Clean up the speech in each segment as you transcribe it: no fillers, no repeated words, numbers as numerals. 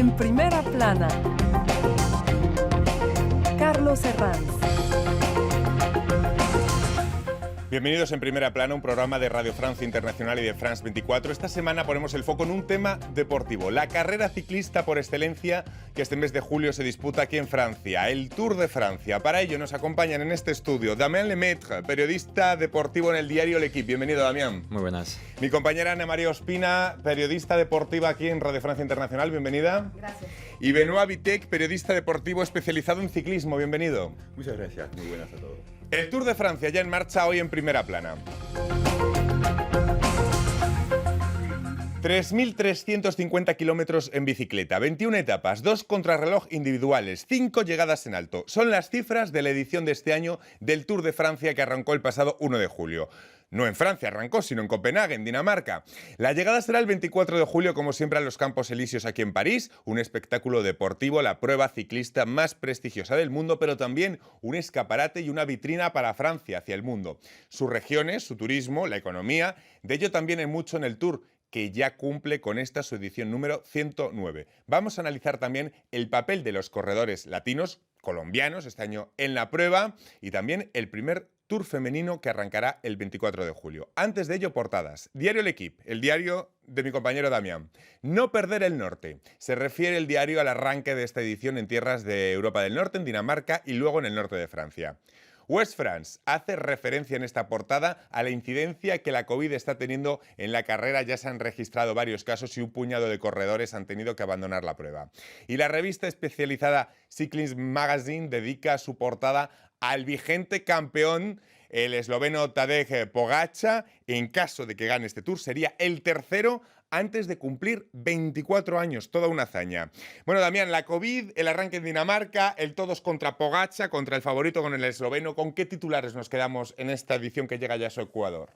En primera plana, Carlos Herranz. Bienvenidos en Primera Plana, un programa de Radio Francia Internacional y de France 24. Esta semana ponemos el foco en un tema deportivo, la carrera ciclista por excelencia que este mes de julio se disputa aquí en Francia, el Tour de Francia. Para ello nos acompañan en este estudio Damien Lemaitre, periodista deportivo en el diario L'Équipe. Bienvenido, Damien. Muy buenas. Mi compañera Ana María Ospina, periodista deportiva aquí en Radio Francia Internacional. Bienvenida. Gracias. Y Benoît Vitek, periodista deportivo especializado en ciclismo. Bienvenido. Muchas gracias, muy buenas a todos. El Tour de Francia ya en marcha hoy en Primera Plana. 3.350 kilómetros en bicicleta, 21 etapas, 2 contrarreloj individuales, 5 llegadas en alto. Son las cifras de la edición de este año del Tour de Francia que arrancó el pasado 1 de julio. No en Francia arrancó, sino en Copenhague, en Dinamarca. La llegada será el 24 de julio, como siempre, a los Campos Elíseos aquí en París. Un espectáculo deportivo, la prueba ciclista más prestigiosa del mundo, pero también un escaparate y una vitrina para Francia hacia el mundo. Sus regiones, su turismo, la economía, de ello también hay mucho en el Tour, que ya cumple con esta su edición número 109. Vamos a analizar también el papel de los corredores latinos, colombianos, este año en la prueba, y también el primer Tour femenino que arrancará el 24 de julio. Antes de ello, portadas. Diario L'Équipe, el diario de mi compañero Damián. No perder el norte. Se refiere el diario al arranque de esta edición en tierras de Europa del Norte, en Dinamarca y luego en el norte de Francia. West France hace referencia en esta portada a la incidencia que la COVID está teniendo en la carrera. Ya se han registrado varios casos y un puñado de corredores han tenido que abandonar la prueba. Y la revista especializada Cycling Magazine dedica su portada al vigente campeón, el esloveno Tadej Pogačar. En caso de que gane este Tour, sería el tercero antes de cumplir 24 años, toda una hazaña. Bueno, Damián, la COVID, el arranque en Dinamarca, el todos contra Pogačar, contra el favorito con el esloveno. ¿Con qué titulares nos quedamos en esta edición que llega ya a su Ecuador?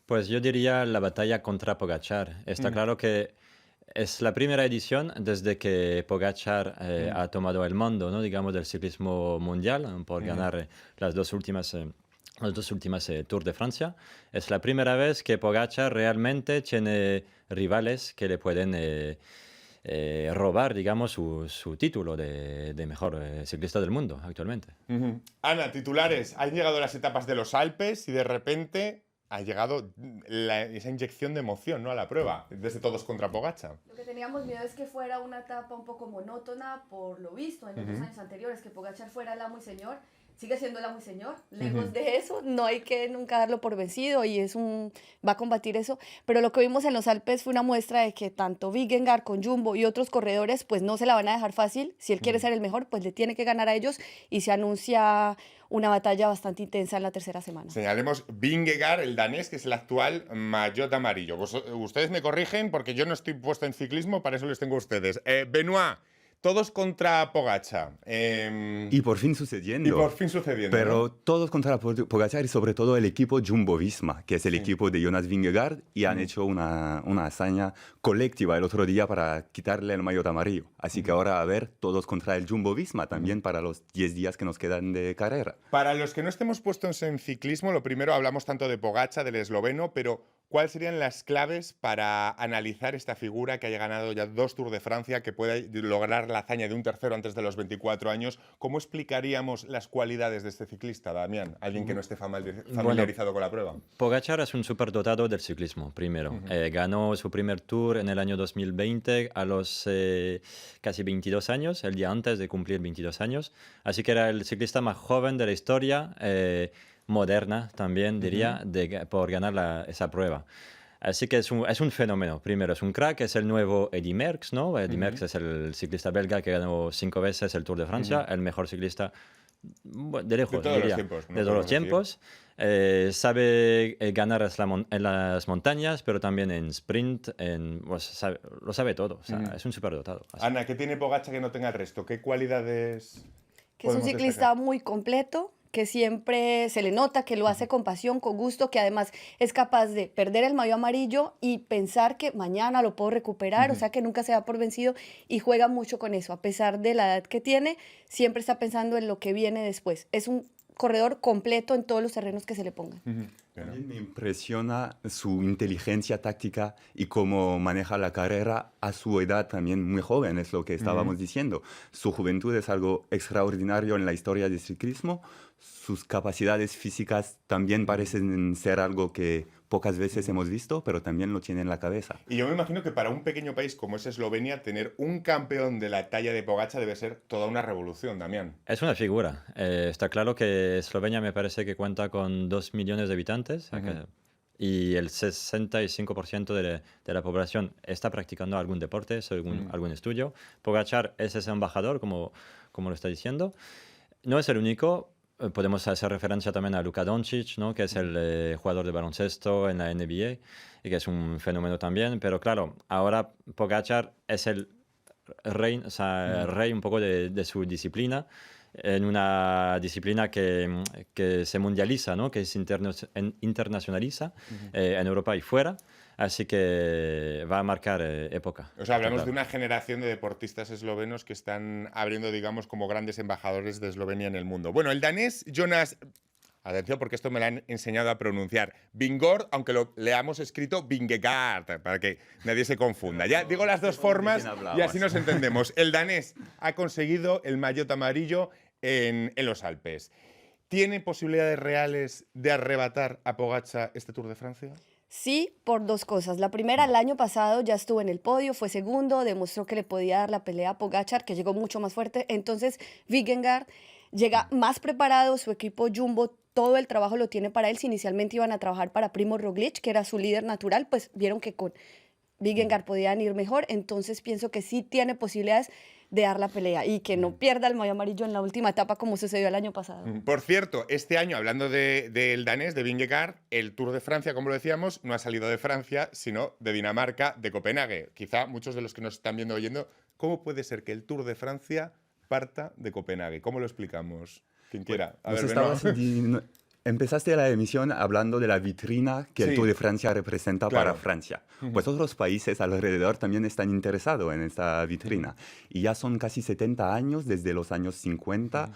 Pues yo diría la batalla contra Pogačar. Está claro que es la primera edición desde que Pogačar ha tomado el mando, ¿no? Digamos, del ciclismo mundial por ganar las dos últimas Tours de Francia. Es la primera vez que Pogačar realmente tiene rivales que le pueden robar, digamos, su título de mejor ciclista del mundo actualmente. Ana, titulares. Han llegado las etapas de los Alpes y de repente ha llegado esa inyección de emoción, ¿no?, a la prueba, desde todos contra Pogačar. Lo que teníamos miedo es que fuera una etapa un poco monótona, por lo visto en los 2 años anteriores, que Pogačar fuera el amo y señor. Sigue siendo el amo y señor. Lejos de eso, no hay que nunca darlo por vencido y va a combatir eso. Pero lo que vimos en los Alpes fue una muestra de que tanto Vingegaard con Jumbo y otros corredores pues no se la van a dejar fácil. Si él quiere ser el mejor, pues le tiene que ganar a ellos y se anuncia una batalla bastante intensa en la tercera semana. Señalemos Vingegaard, el danés, que es el actual maillot amarillo. Ustedes me corrigen porque yo no estoy puesto en ciclismo, para eso les tengo a ustedes. Benoît, todos contra Pogačar. Y por fin sucediendo. Pero ¿no? todos contra Pogačar y sobre todo el equipo Jumbo-Visma, que es el equipo de Jonas Vingegaard, y han hecho una hazaña colectiva el otro día para quitarle el maillot amarillo. Así que ahora a ver, todos contra el Jumbo-Visma también para los 10 días que nos quedan de carrera. Para los que no estemos puestos en ciclismo, lo primero, hablamos tanto de Pogačar, del esloveno, pero ¿cuáles serían las claves para analizar esta figura que haya ganado ya 2 Tours de Francia, que pueda lograr la hazaña de un tercero antes de los 24 años? ¿Cómo explicaríamos las cualidades de este ciclista, Damián? Alguien que no esté familiarizado con la prueba. Pogačar es un superdotado del ciclismo, primero. Ganó su primer Tour en el año 2020 a los casi 22 años, el día antes de cumplir 22 años. Así que era el ciclista más joven de la historia, moderna también, diría, por ganar esa prueba. Así que es un fenómeno. Primero, es un crack, es el nuevo Eddy Merckx, ¿no? Eddy Merckx es el ciclista belga que ganó 5 veces el Tour de Francia, el mejor ciclista de lejos, diría, de todos los tiempos. Sabe ganar en las montañas, pero también en sprint, lo sabe todo. O sea, es un superdotado. Ana, ¿qué tiene Pogačar que no tenga el resto? ¿Qué cualidades? Que es un ciclista muy completo, que siempre se le nota que lo hace con pasión, con gusto, que además es capaz de perder el maillot amarillo y pensar que mañana lo puedo recuperar, o sea que nunca se da por vencido y juega mucho con eso. A pesar de la edad que tiene, siempre está pensando en lo que viene después. Es un corredor completo en todos los terrenos que se le pongan. También me impresiona su inteligencia táctica y cómo maneja la carrera a su edad también muy joven, es lo que estábamos diciendo. Su juventud es algo extraordinario en la historia del ciclismo. Sus capacidades físicas también parecen ser algo que pocas veces hemos visto, pero también lo tiene en la cabeza. Y yo me imagino que para un pequeño país como es Eslovenia, tener un campeón de la talla de Pogačar debe ser toda una revolución, Damián. Es una figura. Está claro que Eslovenia me parece que cuenta con 2 millones de habitantes y el 65% de la población está practicando algún deporte, según algún estudio. Pogačar es ese embajador, como lo está diciendo. No es el único. Podemos hacer referencia también a Luka Doncic, ¿no? Que es el jugador de baloncesto en la NBA y que es un fenómeno también. Pero claro, ahora Pogačar es el rey, o sea, el rey un poco de su disciplina, en una disciplina que se mundializa, ¿no? Que se internacionaliza en Europa y fuera. Así que va a marcar época. O sea, hablamos de una generación de deportistas eslovenos que están abriendo, digamos, como grandes embajadores de Eslovenia en el mundo. Bueno, el danés Jonas... Atención, porque esto me lo han enseñado a pronunciar. Vingegaard, aunque lo leamos escrito Vingegaard, para que nadie se confunda. Ya digo las dos formas y así nos entendemos. El danés ha conseguido el maillot amarillo en los Alpes. ¿Tiene posibilidades reales de arrebatar a Pogačar este Tour de Francia? Sí, por dos cosas. La primera, el año pasado ya estuvo en el podio, fue segundo, demostró que le podía dar la pelea a Pogačar, que llegó mucho más fuerte. Entonces, Vingegaard llega más preparado, su equipo Jumbo, todo el trabajo lo tiene para él. Si inicialmente iban a trabajar para Primo Roglic, que era su líder natural, pues vieron que con Vingegaard podían ir mejor. Entonces, pienso que sí tiene posibilidades de dar la pelea y que no pierda el maillot amarillo en la última etapa como sucedió el año pasado. Por cierto, este año, hablando del danés, de Vingegaard, el Tour de Francia, como lo decíamos, no ha salido de Francia, sino de Dinamarca, de Copenhague. Quizá muchos de los que nos están viendo oyendo, ¿cómo puede ser que el Tour de Francia parta de Copenhague? ¿Cómo lo explicamos? Quien quiera. A ver, Benoît. Empezaste la emisión hablando de la vitrina que el Sí. Tour de Francia representa Claro. para Francia. Pues otros países alrededor también están interesados en esta vitrina. Y ya son casi 70 años, desde los años 50.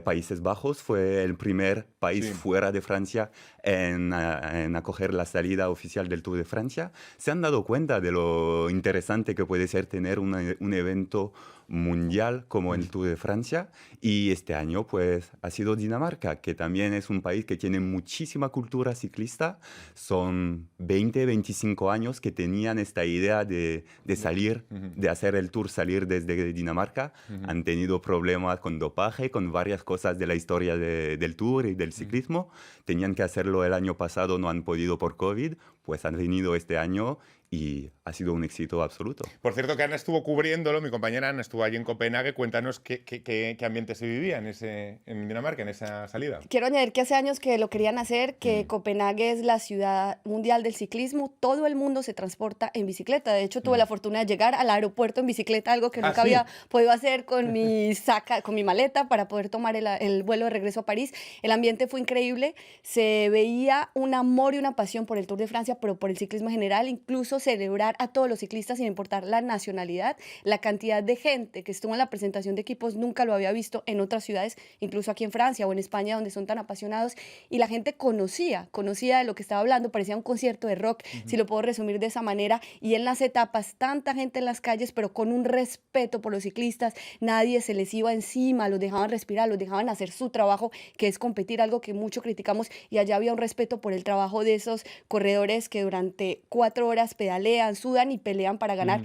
Países Bajos fue el primer país Sí. fuera de Francia en acoger la salida oficial del Tour de Francia. Se han dado cuenta de lo interesante que puede ser tener un evento mundial como el Tour de Francia, y este año pues ha sido Dinamarca, que también es un país que tiene muchísima cultura ciclista. Son 20, 25 años que tenían esta idea de salir, de hacer el Tour, salir desde Dinamarca. Han tenido problemas con dopaje, con varias cosas de la historia del Tour y del ciclismo. Tenían que hacerlo el año pasado, no han podido por COVID, pues han venido este año y ha sido un éxito absoluto. Por cierto, que Ana estuvo cubriéndolo, mi compañera Ana estuvo allí en Copenhague. Cuéntanos qué ambiente se vivía en Dinamarca, en esa salida. Quiero añadir que hace años que lo querían hacer, que Copenhague es la ciudad mundial del ciclismo. Todo el mundo se transporta en bicicleta. De hecho, tuve la fortuna de llegar al aeropuerto en bicicleta, algo que nunca ¿sí? había podido hacer con mi maleta para poder tomar el vuelo de regreso a París. El ambiente fue increíble. Se veía un amor y una pasión por el Tour de Francia, pero por el ciclismo en general. Incluso celebrar a todos los ciclistas sin importar la nacionalidad. La cantidad de gente que estuvo en la presentación de equipos nunca lo había visto en otras ciudades, incluso aquí en Francia o en España, donde son tan apasionados, y la gente conocía de lo que estaba hablando. Parecía un concierto de rock, si lo puedo resumir de esa manera, y en las etapas tanta gente en las calles, pero con un respeto por los ciclistas. Nadie se les iba encima, los dejaban respirar, los dejaban hacer su trabajo, que es competir, algo que mucho criticamos, y allá había un respeto por el trabajo de esos corredores que durante 4 horas pedalean, sudan y pelean para ganar.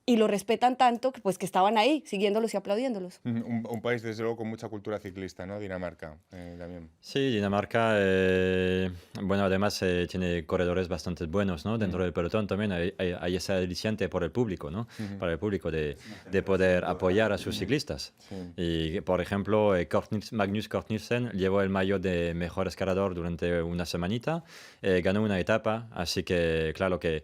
Y lo respetan tanto que, pues, que estaban ahí, siguiéndolos y aplaudiéndolos. Un país, desde luego, con mucha cultura ciclista, ¿no? Dinamarca, también. Sí, Dinamarca, bueno, además tiene corredores bastante buenos, ¿no? Dentro del pelotón también hay ese aliciente por el público, ¿no? Para el público de poder apoyar a sus ciclistas. Y, por ejemplo, Magnus Cort Nielsen llevó el maillot de mejor escalador durante una semanita, ganó una etapa, así que, claro que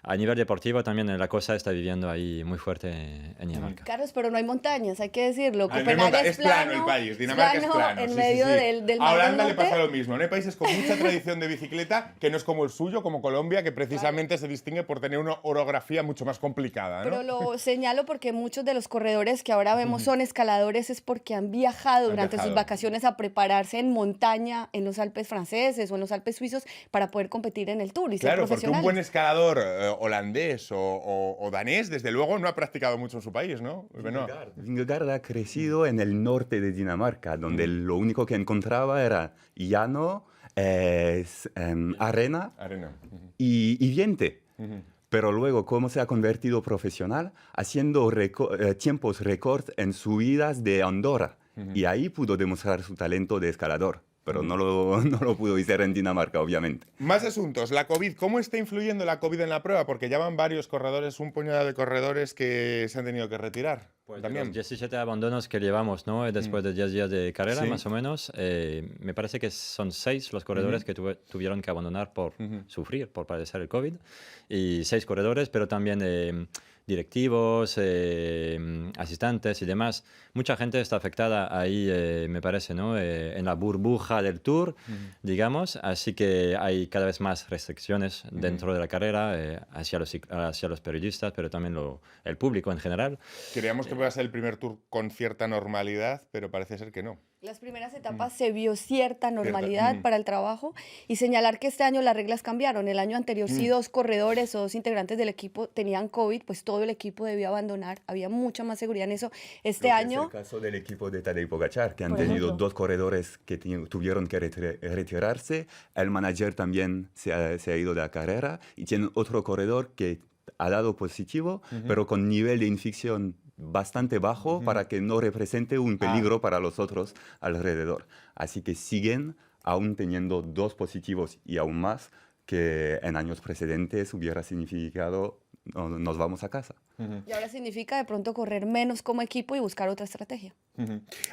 a nivel deportivo también la cosa está viviendo ahí muy fuerte en Dinamarca. Carlos, pero no hay montañas, hay que decirlo. Ah, no hay Copenhague es plano el país, Dinamarca es plano. en sí, medio sí, sí. del A Mar del Holanda le Norte. pasa lo mismo, ¿no? Hay países con mucha tradición de bicicleta que no es como el suyo, como Colombia, que precisamente se distingue por tener una orografía mucho más complicada, ¿no? Pero lo señalo porque muchos de los corredores que ahora vemos son escaladores, es porque han viajado durante sus vacaciones a prepararse en montaña en los Alpes franceses o en los Alpes suizos para poder competir en el Tour y ser Claro, porque un profesionales. buen escalador holandés o danés, desde luego, no ha practicado mucho en su país, ¿no? Benoît. Vingegaard ha crecido en el norte de Dinamarca, donde lo único que encontraba era llano, arena Arena. y viento. Pero luego, ¿cómo se ha convertido profesional? Haciendo tiempos récord en subidas de Andorra. Y ahí pudo demostrar su talento de escalador. Pero no lo pudo hacer en Dinamarca, obviamente. Más asuntos. La COVID. ¿Cómo está influyendo la COVID en la prueba? Porque ya van varios corredores, un puñado de corredores que se han tenido que retirar. Pues también. los 17 abandonos que llevamos, ¿no? Después de 10 días de carrera, Sí. más o menos, me parece que son 6 los corredores que tuvieron que abandonar por sufrir, por padecer el COVID, y 6 corredores, pero también directivos, asistentes y demás. Mucha gente está afectada ahí, me parece, ¿no? En la burbuja del Tour, digamos, así que hay cada vez más restricciones dentro de la carrera hacia los periodistas, pero también el público en general. Creíamos que iba a ser el primer Tour con cierta normalidad, pero parece ser que no. Las primeras etapas se vio cierta normalidad para el trabajo y señalar que este año las reglas cambiaron. El año anterior sí 2 corredores o 2 integrantes del equipo tenían COVID, pues todo el equipo debió abandonar. Había mucha más seguridad en eso. Este año... Es el caso del equipo de Tadej Pogačar, que han Por tenido ejemplo. 2 corredores que tuvieron que retirarse. El manager también se ha ido de la carrera y tienen otro corredor que ha dado positivo, pero con nivel de infección bastante bajo para que no represente un peligro para los otros alrededor. Así que siguen aún teniendo 2 positivos y aún más que en años precedentes hubiera significado nos vamos a casa. Y ahora significa de pronto correr menos como equipo y buscar otra estrategia.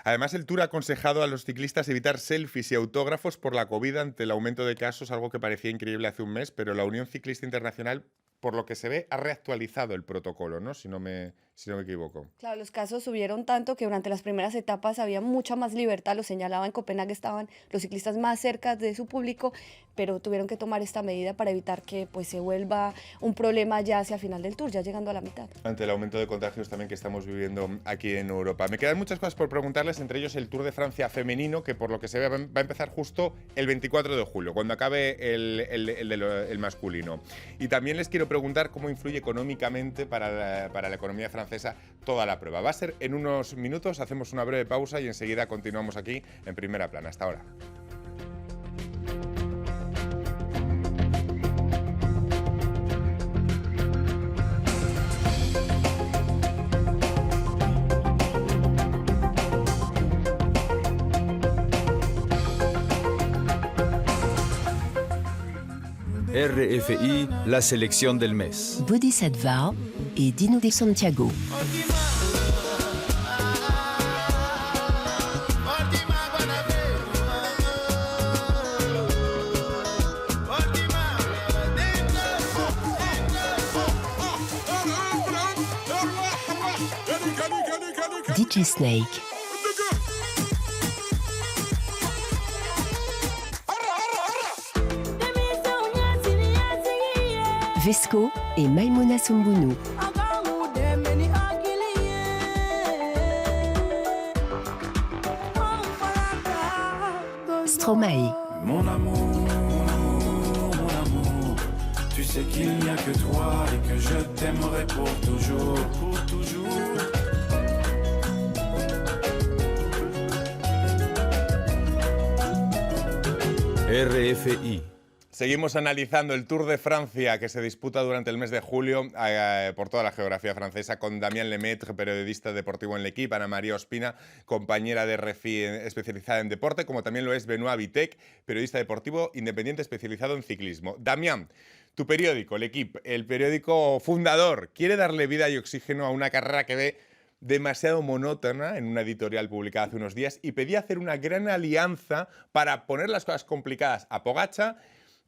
Además, el Tour ha aconsejado a los ciclistas evitar selfies y autógrafos por la COVID ante el aumento de casos, algo que parecía increíble hace un mes, pero la Unión Ciclista Internacional, por lo que se ve, ha reactualizado el protocolo, ¿no? Si no me equivoco. Claro, los casos subieron tanto que durante las primeras etapas había mucha más libertad, lo señalaba en Copenhague, estaban los ciclistas más cerca de su público, pero tuvieron que tomar esta medida para evitar que pues, se vuelva un problema ya hacia el final del Tour, ya llegando a la mitad. Ante el aumento de contagios también que estamos viviendo aquí en Europa. Me quedan muchas cosas por preguntarles, entre ellos el Tour de Francia femenino, que por lo que se ve va a empezar justo el 24 de julio, cuando acabe el masculino. Y también les quiero preguntar cómo influye económicamente para la economía francesa toda la prueba. Va a ser en unos minutos, hacemos una breve pausa y enseguida continuamos aquí en Primera Plana. Hasta ahora. RFI, la selección del mes. Bodhisattva et Dino de Santiago. DJ Snake. Vesco et Maimouna Soumbounou. Stromae. Mon amour, tu sais qu'il n'y a que toi et que je t'aimerai pour toujours, pour toujours. RFI. Seguimos analizando el Tour de Francia que se disputa durante el mes de julio por toda la geografía francesa con Damien Lemaitre, periodista deportivo en L'Équipe, Ana María Ospina, compañera de RFI especializada en deporte, como también lo es Benoît Vitek, periodista deportivo independiente especializado en ciclismo. Damien, tu periódico, L'Équipe, el periódico fundador, quiere darle vida y oxígeno a una carrera que ve demasiado monótona en una editorial publicada hace unos días y pedía hacer una gran alianza para poner las cosas complicadas a Pogačar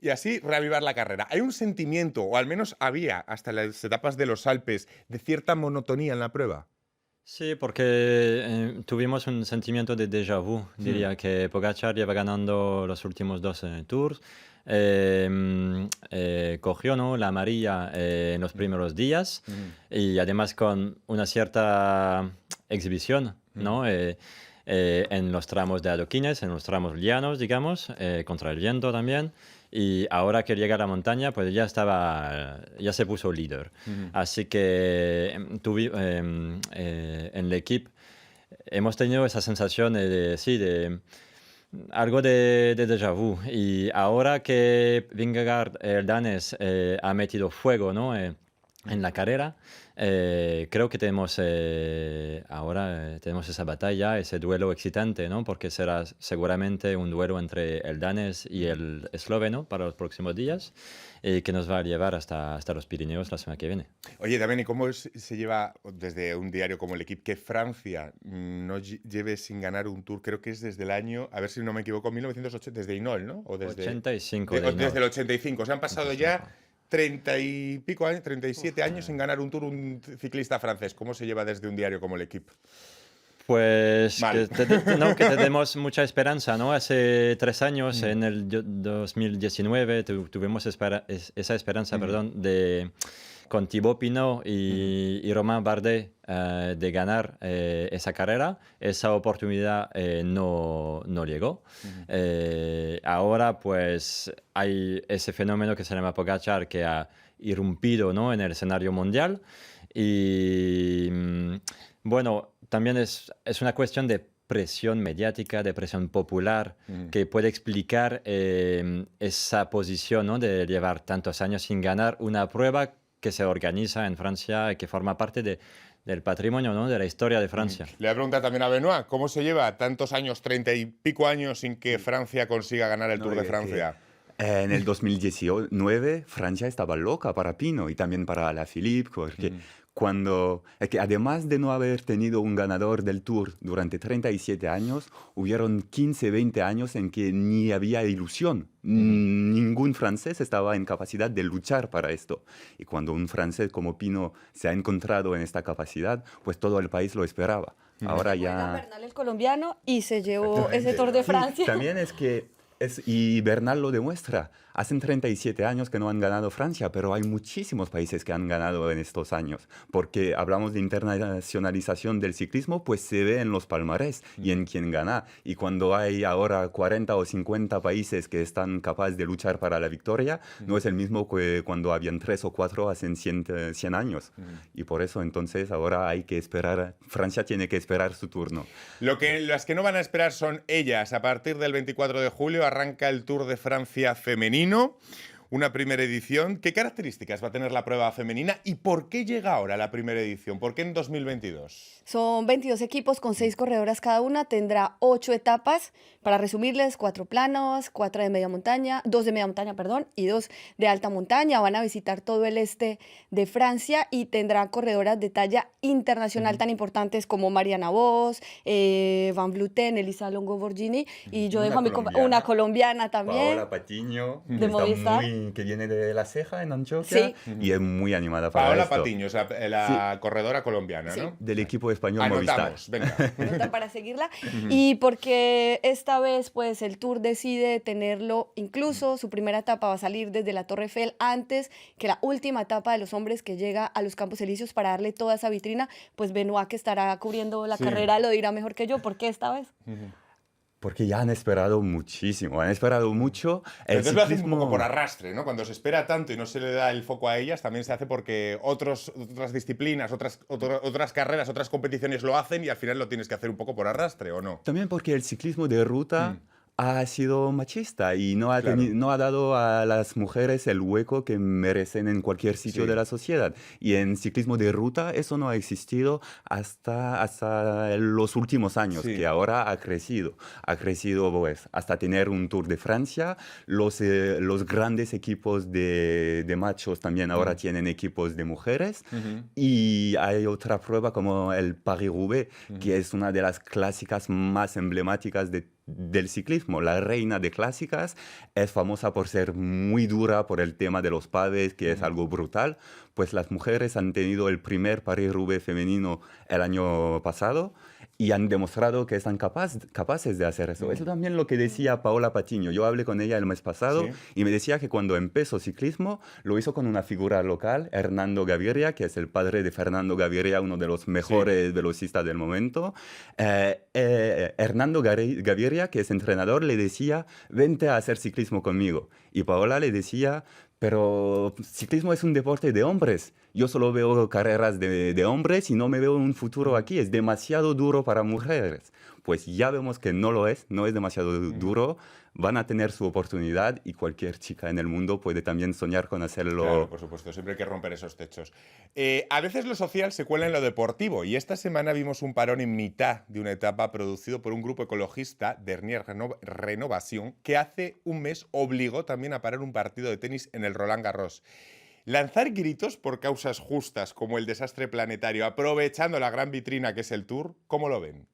y así reavivar la carrera. Hay un sentimiento, o al menos había hasta las etapas de los Alpes, de cierta monotonía en la prueba. Sí, porque tuvimos un sentimiento de déjà vu, diría que Pogačar lleva ganando los últimos 12 tours, cogió, ¿no?, la amarilla en los primeros días y además con una cierta exhibición, ¿no? En los tramos de adoquines, en los tramos llanos, digamos, contra el viento también. Y ahora que llega a la montaña, pues ya se puso líder. Así que en el equipo hemos tenido esa sensación de algo de déjà vu. Y ahora que Vingegaard, el danés, ha metido fuego, ¿no?, en la carrera, creo que ahora tenemos esa batalla, ese duelo excitante, ¿no? Porque será seguramente un duelo entre el danés y el esloveno para los próximos días y que nos va a llevar hasta los Pirineos la semana que viene. Oye, también, ¿y cómo se lleva desde un diario como el Equipo que Francia no lleve sin ganar un Tour? Creo que es desde el año, a ver si no me equivoco, 1980, desde Hinol, ¿no? O desde 85. desde el 85. O sea, han pasado ya 30 y pico años, 37 años sin ganar un Tour un ciclista francés. ¿Cómo se lleva desde un diario como el Equipo? Pues Mal. que tenemos mucha esperanza, ¿no? Hace 3 años, en el 2019, tuvimos esa esperanza, perdón, con Thibaut Pinot y Romain Bardet de ganar esa carrera. Esa oportunidad no llegó. Ahora, pues, hay ese fenómeno que se llama Pogačar, que ha irrumpido, ¿no?, en el escenario mundial. Y bueno, también es una cuestión de presión mediática, de presión popular, que puede explicar esa posición, ¿no?, de llevar tantos años sin ganar una prueba que se organiza en Francia y que forma parte del patrimonio, ¿no?, de la historia de Francia. Le voy a preguntar también a Benoit, ¿cómo se lleva tantos años, 30 y pico años, sin que Francia consiga ganar el Tour de Francia? En el 2019 Francia estaba loca para Pino y también para Alaphilippe, porque que además de no haber tenido un ganador del Tour durante 37 años, hubieron 15, 20 años en que ni había ilusión. Ningún francés estaba en capacidad de luchar para esto. Y cuando un francés como Pino se ha encontrado en esta capacidad, pues todo el país lo esperaba. Ahora Juega ya... Bernal el colombiano y se llevó ese Tour de Francia. También es que y Bernal lo demuestra. Hacen 37 años que no han ganado Francia, pero hay muchísimos países que han ganado en estos años. Porque hablamos de internacionalización del ciclismo, pues se ve en los palmarés y en quién gana. Y cuando hay ahora 40 o 50 países que están capaces de luchar para la victoria, no es el mismo que cuando habían 3 o 4 hace 100 años. Y por eso entonces ahora hay que esperar, Francia tiene que esperar su turno. Las que no van a esperar son ellas. A partir del 24 de julio arranca el Tour de Francia femenino, una primera edición. ¿Qué características va a tener la prueba femenina y por qué llega ahora la primera edición? ¿Por qué en 2022? Son 22 equipos con 6 corredoras cada una. Tendrá 8 etapas. Para resumirles, 4 planos, 4 de media montaña, 2 de media montaña, perdón, y 2 de alta montaña. Van a visitar todo el este de Francia y tendrán corredoras de talla internacional tan importantes como Mariana Vos, Van Vleuten, Elisa Longo-Borghini, y yo dejo una colombiana también. Paola Patiño, de Movistar. que viene de La Ceja en Antioquia, y es muy animada para Paola esto. Patiño, o sea, la corredora colombiana, ¿no? Del equipo español Anotamos, Movistar. venga. Anotan para seguirla. Y porque esta vez pues el Tour decide tenerlo, incluso su primera etapa va a salir desde la Torre Eiffel antes que la última etapa de los hombres que llega a los Campos Elíseos para darle toda esa vitrina. Pues Benoit, que estará cubriendo la carrera, lo dirá mejor que yo. ¿Por qué esta vez? Porque ya han esperado muchísimo, han esperado mucho. Entonces lo hacen un poco por arrastre, ¿no? Cuando se espera tanto y no se le da el foco a ellas, también se hace porque otras disciplinas, otras carreras, otras competiciones lo hacen y al final lo tienes que hacer un poco por arrastre, ¿o no? También porque el ciclismo de ruta ha sido machista y no ha dado a las mujeres el hueco que merecen en cualquier sitio de la sociedad. Y en ciclismo de ruta eso no ha existido hasta los últimos años, que ahora ha crecido. Ha crecido pues, hasta tener un Tour de Francia. Los grandes equipos de machos también ahora tienen equipos de mujeres. Y hay otra prueba como el Paris-Roubaix, que es una de las clásicas más emblemáticas de del ciclismo. La reina de clásicas es famosa por ser muy dura por el tema de los pavés, que es algo brutal. Pues las mujeres han tenido el primer París-Roubaix femenino el año pasado y han demostrado que están capaces de hacer eso. Eso también lo que decía Paola Patiño. Yo hablé con ella el mes pasado y me decía que cuando empezó ciclismo lo hizo con una figura local, Hernando Gaviria, que es el padre de Fernando Gaviria, uno de los mejores velocistas del momento. Hernando Gaviria, que es entrenador, le decía, vente a hacer ciclismo conmigo. Y Paola le decía, pero ciclismo es un deporte de hombres. Yo solo veo carreras de hombres y no me veo un futuro aquí. Es demasiado duro para mujeres. Pues ya vemos que no lo es, no es demasiado duro. Van a tener su oportunidad y cualquier chica en el mundo puede también soñar con hacerlo. Claro, por supuesto, siempre hay que romper esos techos. A veces lo social se cuela en lo deportivo y esta semana vimos un parón en mitad de una etapa producido por un grupo ecologista, Dernier Renovación, que hace un mes obligó también a parar un partido de tenis en el Roland Garros. Lanzar gritos por causas justas como el desastre planetario, aprovechando la gran vitrina que es el Tour, ¿cómo lo ven?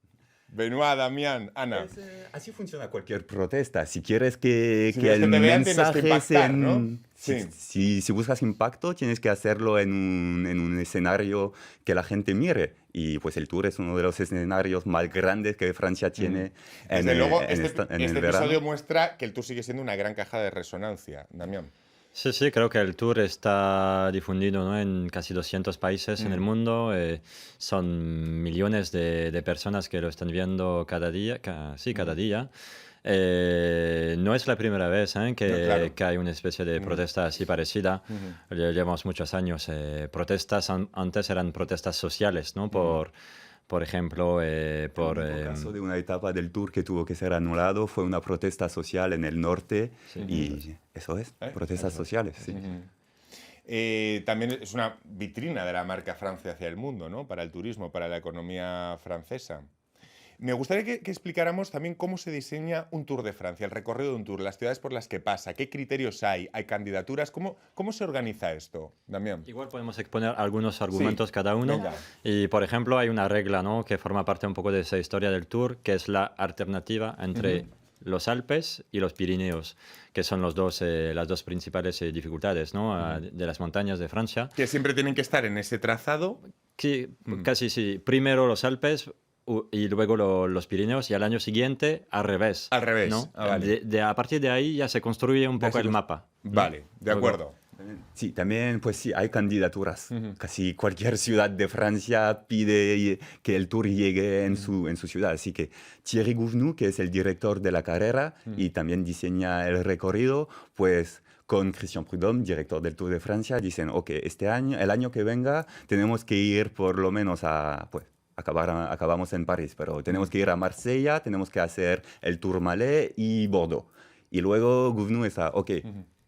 Benoît, Damián, Ana. Así funciona cualquier protesta. Si quieres que Si quieres el que te vean, tienes que mensaje impactar, ¿no? Sí. Si buscas impacto, tienes que hacerlo en un escenario que la gente mire. Y pues el Tour es uno de los escenarios más grandes que Francia tiene Desde luego, en este el verano. episodio muestra que el Tour sigue siendo una gran caja de resonancia, Damián. Sí, sí, creo que el tour está difundido, ¿no?, en casi 200 países en el mundo. Son millones de personas que lo están viendo cada día. Cada día. No es la primera vez que, No, claro. que hay una especie de protesta así parecida. Llevamos muchos años. Protestas antes eran protestas sociales, ¿no? Por ejemplo, por... El caso de una etapa del Tour que tuvo que ser anulado fue una protesta social en el norte y eso es, protestas sociales, sí. También es una vitrina de la marca Francia hacia el mundo, ¿no? Para el turismo, para la economía francesa. Me gustaría que explicáramos también cómo se diseña un Tour de Francia, el recorrido de un Tour, las ciudades por las que pasa, qué criterios hay candidaturas, cómo se organiza esto, Damián. Igual podemos exponer algunos argumentos cada uno. Venga. Y, por ejemplo, hay una regla, ¿no?, que forma parte un poco de esa historia del Tour, que es la alternativa entre los Alpes y los Pirineos, que son las dos principales dificultades, ¿no?, de las montañas de Francia. Que siempre tienen que estar en ese trazado. Sí, casi sí. Primero los Alpes y luego los Pirineos y al año siguiente al revés. Al revés. ¿no? Ah, vale. A partir de ahí ya se construye un poco el mapa. Vale, de Luego- acuerdo. Sí, también pues sí, hay candidaturas. Casi cualquier ciudad de Francia pide que el Tour llegue en su ciudad. Así que Thierry Gouvenou, que es el director de la carrera y también diseña el recorrido, pues con Christian Prudhomme, director del Tour de Francia, dicen, ok, el año que venga tenemos que ir por lo menos a... Pues, acabamos en París, pero tenemos que ir a Marsella, tenemos que hacer el Tourmalet y Bordeaux. Y luego Gouvenou está, ok,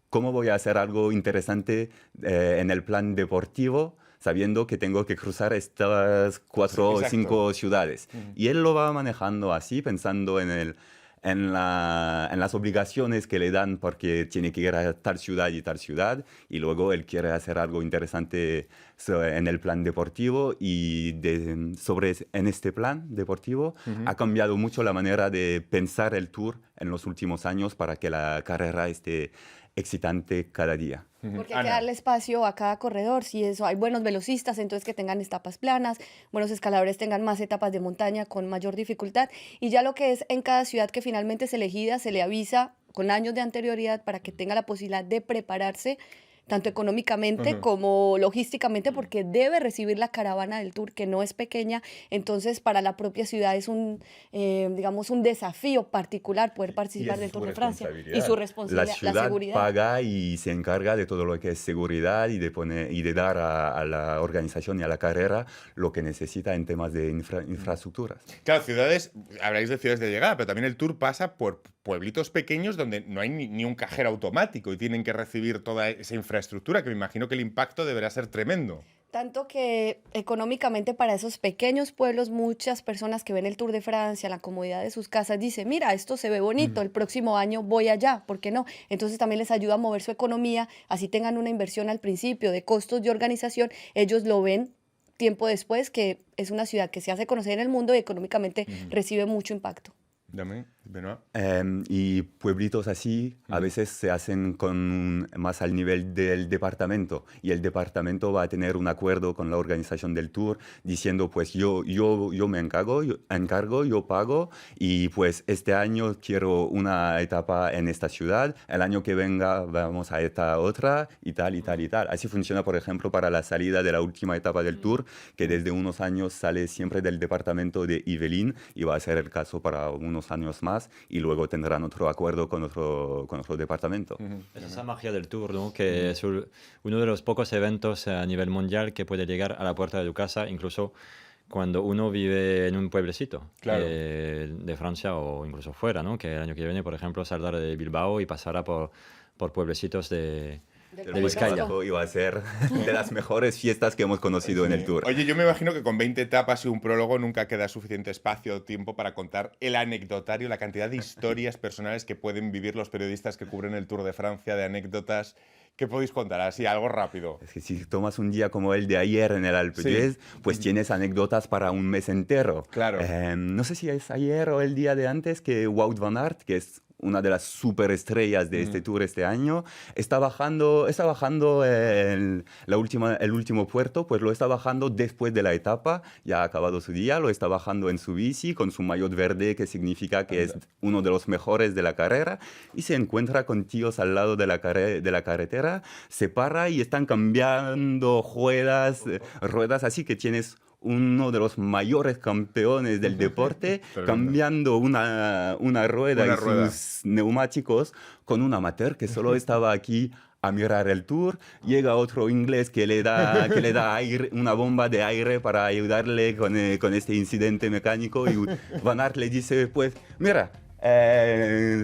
¿cómo voy a hacer algo interesante en el plan deportivo sabiendo que tengo que cruzar estas 4 o Exacto. 5 ciudades? Y él lo va manejando así, pensando en las obligaciones que le dan porque tiene que ir a tal ciudad y tal ciudad, y luego él quiere hacer algo interesante en el plan deportivo y en este plan deportivo ha cambiado mucho la manera de pensar el Tour en los últimos años para que la carrera esté excitante cada día. Porque hay que Ana. darle espacio a cada corredor. Si eso, hay buenos velocistas, entonces que tengan etapas planas, buenos escaladores tengan más etapas de montaña con mayor dificultad. Y ya lo que es en cada ciudad que finalmente es elegida, se le avisa con años de anterioridad para que tenga la posibilidad de prepararse tanto económicamente como logísticamente, porque debe recibir la caravana del Tour, que no es pequeña. Entonces, para la propia ciudad es digamos, un desafío particular poder participar del Tour de Francia. Y su La responsabilidad, la ciudad seguridad. paga y se encarga de todo lo que es seguridad y de dar a la organización y a la carrera lo que necesita en temas de infraestructuras. Claro, ciudades, habláis de ciudades de llegada, pero también el Tour pasa por pueblitos pequeños donde no hay ni un cajero automático y tienen que recibir toda esa infraestructura, que me imagino que el impacto deberá ser tremendo. Tanto que económicamente para esos pequeños pueblos, muchas personas que ven el Tour de Francia, la comodidad de sus casas, dicen, mira, esto se ve bonito, el próximo año voy allá, ¿por qué no? Entonces también les ayuda a mover su economía, así tengan una inversión al principio de costos de organización, ellos lo ven tiempo después, que es una ciudad que se hace conocer en el mundo y económicamente recibe mucho impacto. Dame. Benoît. Y pueblitos así a veces se hacen más al nivel del departamento y el departamento va a tener un acuerdo con la organización del tour diciendo pues yo me encargo, yo pago y pues este año quiero una etapa en esta ciudad, el año que venga vamos a esta otra y tal y tal y tal. Así funciona por ejemplo para la salida de la última etapa del tour, que desde unos años sale siempre del departamento de Yvelines y va a ser el caso para unos años más y luego tendrán otro acuerdo con otro departamento. Es esa magia del tour, ¿no? Que es uno de los pocos eventos a nivel mundial que puede llegar a la puerta de tu casa, incluso cuando uno vive en un pueblecito de Francia o incluso fuera, ¿no? Que el año que viene, por ejemplo, saldrá de Bilbao y pasará por pueblecitos de Vizcaya. Y va a ser de las mejores fiestas que hemos conocido en el tour. Oye, yo me imagino que con 20 etapas y un prólogo nunca queda suficiente espacio o tiempo para contar el anecdotario, la cantidad de historias personales que pueden vivir los periodistas que cubren el Tour de Francia, de anécdotas. ¿Qué podéis contar? Así, algo rápido. Es que si tomas un día como el de ayer en el Alpe d'Huez, pues tienes anécdotas para un mes entero. Claro. No sé si es ayer o el día de antes que Wout van Aert, que es una de las superestrellas de este tour este año, está bajando el último puerto, pues lo está bajando después de la etapa, ya ha acabado su día, lo está bajando en su bici con su maillot verde, que significa que es uno de los mejores de la carrera, y se encuentra con tíos al lado de la carretera, se para y están cambiando ruedas, así que tienes uno de los mayores campeones del deporte cambiando una rueda y sus neumáticos con un amateur que solo estaba aquí a mirar el tour. Llega otro inglés que le da aire, una bomba de aire para ayudarle con este incidente mecánico y Van Aert le dice pues mira,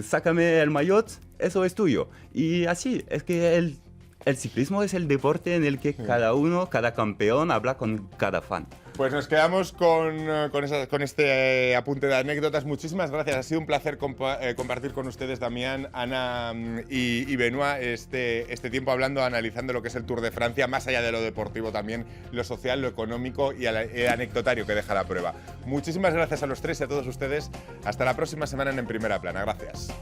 sácame el maillot, eso es tuyo. Y así, es que el ciclismo es el deporte en el que cada campeón habla con cada fan. Pues nos quedamos con este apunte de anécdotas. Muchísimas gracias. Ha sido un placer compartir con ustedes, Damián, Ana y Benoît, este tiempo hablando, analizando lo que es el Tour de Francia, más allá de lo deportivo también, lo social, lo económico y el anecdotario que deja la prueba. Muchísimas gracias a los tres y a todos ustedes. Hasta la próxima semana en Primera Plana. Gracias.